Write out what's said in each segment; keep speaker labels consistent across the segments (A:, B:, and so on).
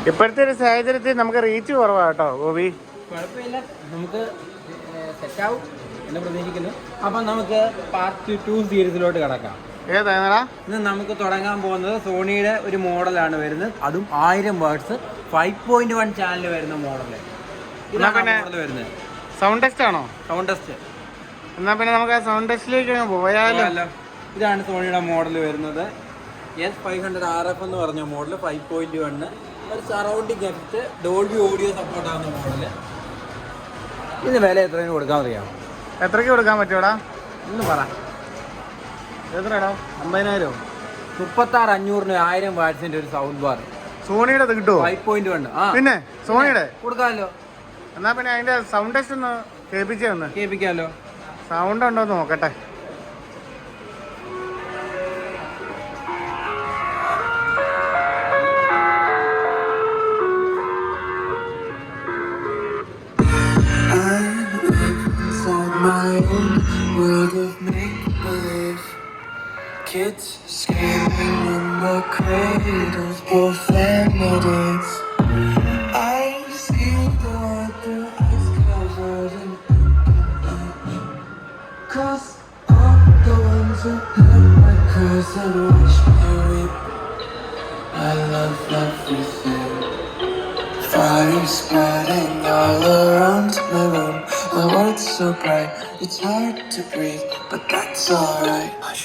A: ഇപ്പോഴത്തെ ഒരു സാഹചര്യത്തിൽ നമുക്ക് റീച്ച് കുറവാണ് കേട്ടോ ഗോപി.
B: കുഴപ്പമില്ല, നമുക്ക് സെറ്റാവും എന്ന് പ്രതീക്ഷിക്കുന്നു. അപ്പം നമുക്ക് പാർട്ട് 2 സീരീസിലോട്ട് കിടക്കാം.
A: ഏതാ
B: ഇന്ന് നമുക്ക് തുടങ്ങാൻ പോകുന്നത് സോണിയുടെ ഒരു മോഡലാണ് വരുന്നത്. അതും 1000 വാട്ട്സ് 5.1 ചാനൽ വരുന്ന മോഡൽ വരുന്നത്.
A: സൗണ്ട് ടെസ്റ്റ് ആണോ?
B: Sound test.
A: എന്നാൽ പിന്നെ നമുക്ക് ആ സൗണ്ട് ടെസ്റ്റിലേക്ക് പോയാലോ?
B: ഇതാണ് സോണിയുടെ മോഡൽ വരുന്നത്. S500 RF എന്ന് പറഞ്ഞ മോഡൽ 5.1. ഒരു surrounding effect, Dolby audio support ആവുന്ന മോഡല്. ഇതിന് വില എത്രയും കൊടുക്കാൻ അറിയാം?
A: എത്രയ്ക്ക് കൊടുക്കാൻ പറ്റുമോടാ?
B: ഒന്ന് പറ.
A: എത്രയാടാ? 50,000?
B: 36,500 1000 വാട്ട്സിന്റെ ഒരു സൗണ്ട് ബാർ.
A: സോണിയുടെ കിട്ടുമോ?
B: 5.1.
A: പിന്നെ സോണിയുടെ
B: കൊടുക്കാമല്ലോ.
A: എന്നാ പിന്നെ അതിന്റെ സൗണ്ട് ടെസ്റ്റ് ഒന്ന്
B: കേൾപ്പിക്കാമല്ലോ.
A: സൗണ്ട് ഉണ്ടോ എന്ന് നോക്കട്ടെ.
C: My own world of make-believe. Kids screaming in the cradles, profanities. I see the world through eyes covered in cause I'm the ones who heard my cries and watch me weep. I love everything. Fire spreading all around my room. My world's so bright, it's hard to breathe, but that's alright. Hush.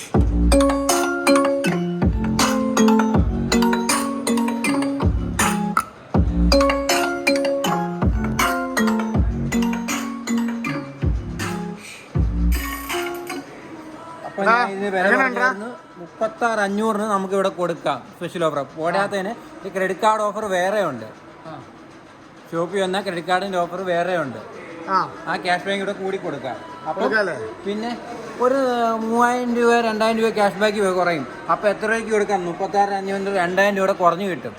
B: അപ്പോൾ ഇതിന് വില 36,500 നമുക്ക് ഇവിടെ കൊടുക്കാം. Special offer പോരാത്തതിന് credit card offer വേറെ ഉണ്ട്. ഷോപ്പിൽ വന്നാൽ ക്രെഡിറ്റ് കാർഡിന്റെ ഓഫർ വേറെ ഉണ്ട്. ആ ക്യാഷ് ബാക്ക് ഇവിടെ കൂടി കൊടുക്കാം. അപ്പോൾ പിന്നെ ഒരു 3000 രൂപ 2000 രൂപ ക്യാഷ് ബാക്ക് കുറയും. അപ്പോൾ എത്ര രൂപയ്ക്ക് കൊടുക്കാം? 36,500 2000 രൂപ കുറഞ്ഞു കിട്ടും.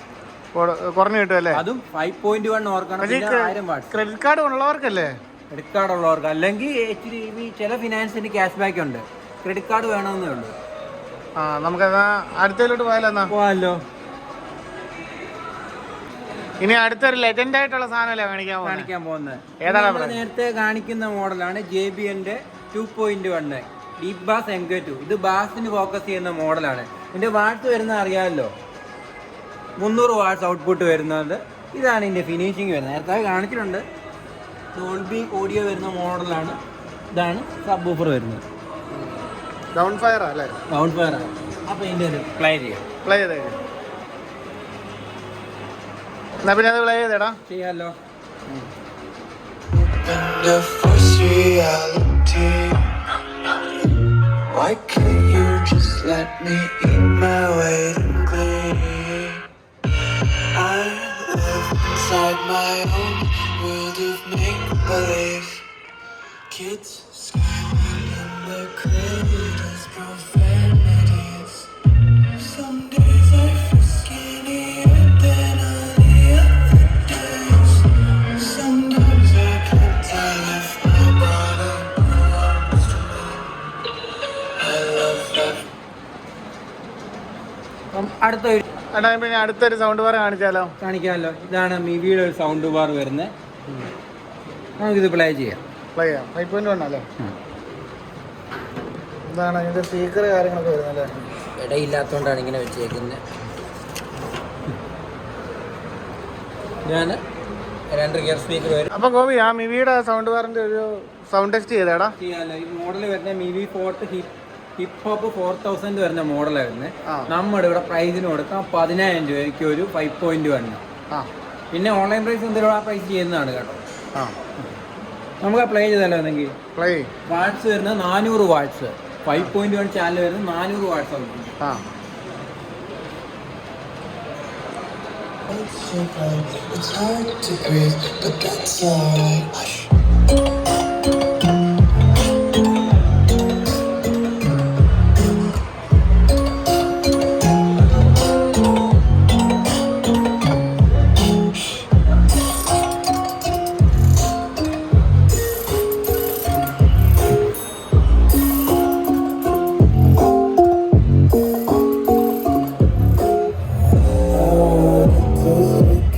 A: അല്ലേ?
B: അതും 5.1 ഓർക്കണം. 1000 വാട്ട്സ്.
A: ക്രെഡിറ്റ് കാർഡ് ഉള്ളവർക്കല്ലേ?
B: ക്രെഡിറ്റ് കാർഡ് ഉള്ളവർക്ക്. അല്ലെങ്കിൽ HDB ചില ഫിനാൻസിന് ക്യാഷ് ബാക്ക് ഉണ്ട്. ക്രെഡിറ്റ് കാർഡ് വേണമെന്നേ ഉള്ളൂ.
A: നമുക്ക് അടുത്തതിലോട്ട് പോയാലോ? ഇനി അടുത്തൊരു ലെജൻഡ് ആയിട്ടുള്ള സാധനമല്ലേ കാണിക്കാൻ പോകുന്നത്? ഏതാണ്?
B: നേരത്തെ കാണിക്കുന്ന മോഡലാണ് JBLന്റെ 2.1 ഡീപ് ബാസ് MK2. ഇത് ബാസിന് ഫോക്കസ് ചെയ്യുന്ന മോഡലാണ്. ഇതിന്റെ വാട്ട്സ് വരുന്നത് അറിയാമല്ലോ, 300 വാട്ട്സ് ഔട്ട്പുട്ട് വരുന്നത്. ഇതാണ് ഇതിന്റെ ഫിനിഷിങ് വരുന്നത്. നേരത്തെ കാണിച്ചിട്ടുണ്ട്. ഡോൾബി ഓഡിയോ വരുന്ന മോഡലാണ്. ഇതാണ് സബ് വൂഫർ വരുന്നത്.
A: ഡൗൺ ഫയർ അല്ലേ?
B: ഡൗൺ ഫയർ ആണ്. അപ്പോൾ ഇതിന്റെ ഒരു പ്ലേ ചെയ്ത്
A: പിന്നെ അത് പ്ലേ ചെയ്തേടാ.
B: ചെയ്യാമല്ലോ.
C: Why can't you just let me eat my weight in glee? I live inside my own world of make-believe. Kids screaming in their cradles, profanities. Some days I feel skinnier than all the other days. Sometimes I can't tell if my body belongs to me. I love that.
B: പിന്നെ
A: അടുത്തൊരു sound bar കാണിക്കാമല്ലോ. ഇതാണ്
B: മിവിയുടെ ഒരു sound bar വരുന്നത്. നമുക്കിത് play ചെയ്യാം.
A: 5.1 അല്ലേ? ഇതാണ് ഇതിന്റെ സ്പീക്കർ കാര്യങ്ങളൊക്കെ വരുന്നല്ലേ?
B: ഇടയില്ലാത്തോണ്ടാണ് ഇങ്ങനെ വെച്ചേക്കുന്നത്. ഞാൻ 2 ഗിയർ സ്പീക്കർ വരും.
A: അപ്പൊ ഗോപി, ആ മിവിയുടെ സൗണ്ട് ബാറിന്റെ ഒരു സൗണ്ട് ടെസ്റ്റ് ചെയ്തേടാ.
B: ഈ മോഡൽ വരുന്ന മിവി ഫോർട്ട് ഹിപ്പ് ഹോപ്പ് 4000 വരുന്ന മോഡലായിരുന്നു. നമ്മുടെ ഇവിടെ പ്രൈസിന് കൊടുക്കാം 10,000 രൂപയ്ക്ക് ഒരു 5.1. പിന്നെ ഓൺലൈൻ പ്രൈസ് എന്തെങ്കിലും ആ പ്രൈസ് ചെയ്യുന്നതാണ് കേട്ടോ. നമുക്ക് പ്ലേ ചെയ്താലോ? എന്നെങ്കിൽ വാട്ട്സ് വരുന്നത് 400 വാട്ട്സ്. 5.1 ചാനൽ വരുന്നത് 400 വാട്ട്സ് ആണ്.
C: It's hard to breathe, but that's alright.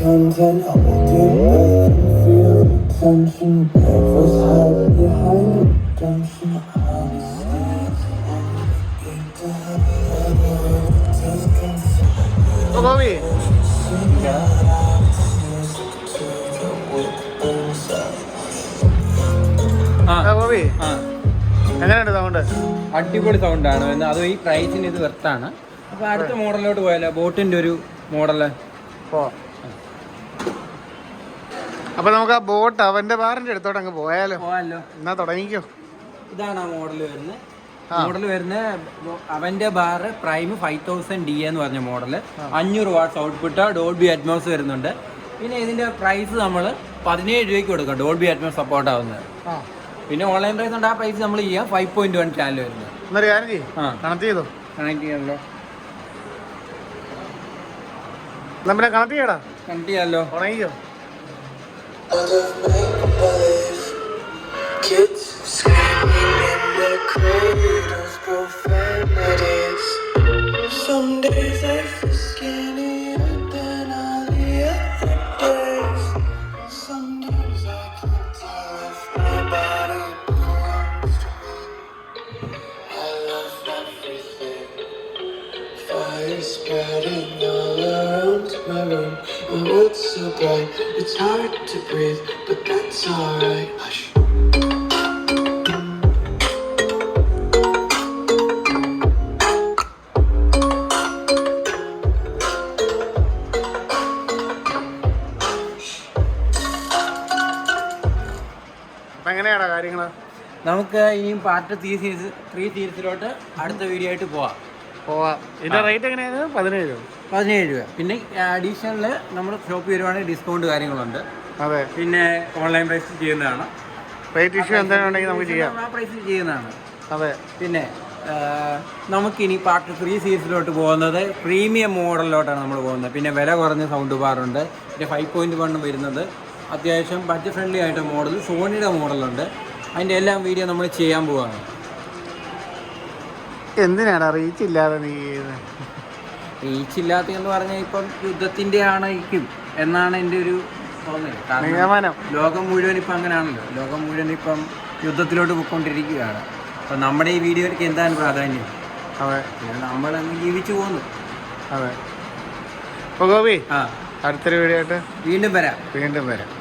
C: hands and hold your breath and feel the tension. Breakfast hide behind redemption. Honesty is only game to have. Just confess.
A: ഓ ഗോപി ഗോപി
B: ആ
A: എങ്ങനെയുണ്ട് sound?
B: അടിപൊളി സൗണ്ടാണ്. അതും ഈ പ്രൈസിന് ഇത് വെർത്താണ്. അപ്പോൾ അടുത്ത മോഡലിലോട്ട് പോയാലോ? ബോട്ടിൻ്റെ ഒരു മോഡല്.
A: അപ്പൊ നമുക്ക് ആ ബോട്ട് അവന്റെ ബാറിന്റെ അടുത്തോട്ട് അങ്ങ് പോയാലോ? എന്നാ തുടങ്ങിക്കോ.
B: ഇതാണ് ആ മോഡൽ വരുന്നത്. അവന്റെ ബാറ് പ്രൈം 5000D എന്ന് പറഞ്ഞ model. 500 watts output, Dolby Atmos വരുന്നുണ്ട്. പിന്നെ ഇതിന്റെ പ്രൈസ് നമ്മൾ 17 രൂപയ്ക്ക് കൊടുക്കാം, ഡോൾബി അറ്റ്മോസ് സപ്പോർട്ട് ആവുന്നത്. പിന്നെ ഓൺലൈൻ പ്രൈസ് ഉണ്ട്, ആ പ്രൈസ് നമ്മൾ ചെയ്യാം. 5.1 ചാനൽ വരുന്നത്.
A: എന്നൊരു കാര്യം ചെയ്യും, കണക്ട് ചെയ്തോ?
B: കണക്ട് ചെയ്യാമല്ലോ.
A: നമ്മളെ കണക്ട് ചെയ്യടാ.
B: കണക്ട് ചെയ്യാമല്ലോ.
A: തുടങ്ങിക്കോ.
C: Out of make-believe, kids screaming in their cradles, profanities. Some days I feel skinnier than all the other days. Some days I can't tell if my body belongs to me. I love everything. Fire spreading all around my room. The world's so bright, it's hard to breathe, but that's alright. Hush.
A: അപ്പൊ എങ്ങനെയാടാ കാര്യങ്ങള്?
B: നമുക്ക് ഇനിയും part 3 സീരീസിലോട്ട് അടുത്ത video ആയിട്ട് പോവാം.
A: ഇതിന്റെ rate എങ്ങനെയാണ്? 17
B: രൂപ. പിന്നെ അഡീഷണൽ നമ്മൾ ഷോപ്പ് വരുവാണെങ്കിൽ ഡിസ്കൗണ്ട് കാര്യങ്ങളുണ്ട്.
A: അതെ.
B: പിന്നെ ഓൺലൈൻ പ്രൈസ് ചെയ്യുന്നതാണ്.
A: റേറ്റ് ഇഷ്യൂ എന്തെങ്കിലും ഉണ്ടെങ്കിൽ നമുക്ക് ചെയ്യാം.
B: ആ പ്രൈസിൽ ചെയ്യുന്നതാണ്.
A: അതെ.
B: പിന്നെ നമുക്കിനി പാർട്ട് 3 സീരീസിലോട്ട് പോകുന്നത് പ്രീമിയം മോഡലിലോട്ടാണ് നമ്മൾ പോകുന്നത്. പിന്നെ വില കുറഞ്ഞ സൗണ്ട് ബാറുണ്ട്. പിന്നെ 5.1 വരുന്നത് അത്യാവശ്യം ബഡ്ജറ്റ് ഫ്രണ്ട്ലി ആയിട്ട് മോഡൽ, സോണിയുടെ മോഡലുണ്ട്. അതിൻ്റെ എല്ലാം വീഡിയോ നമ്മൾ ചെയ്യാൻ പോവാണ്.
A: എന്തിനാണ് റീച്ച് ഇല്ലാതെ നീ?
B: റീച്ച് ഇല്ലാത്തതെന്ന് പറഞ്ഞാൽ ഇപ്പം യുദ്ധത്തിൻ്റെ ആയിരിക്കും എന്നാണ് എൻ്റെ ഒരു തോന്നൽ.
A: നിഗമനം.
B: ലോകം മുഴുവൻ ഇപ്പം അങ്ങനെയാണല്ലോ. ലോകം മുഴുവൻ ഇപ്പം യുദ്ധത്തിലോട്ട് പോയിക്കൊണ്ടിരിക്കുകയാണ്. അപ്പം നമ്മുടെ ഈ വീഡിയോയ്ക്ക് എന്താണ് പ്രാധാന്യം?
A: അതെ,
B: നമ്മളങ്ങ് ജീവിച്ചു പോകുന്നു.
A: അതെ. അപ്പോൾ ഗോപി, അടുത്തൊരു വീഡിയോ ആയിട്ട്
B: വീണ്ടും വരാം.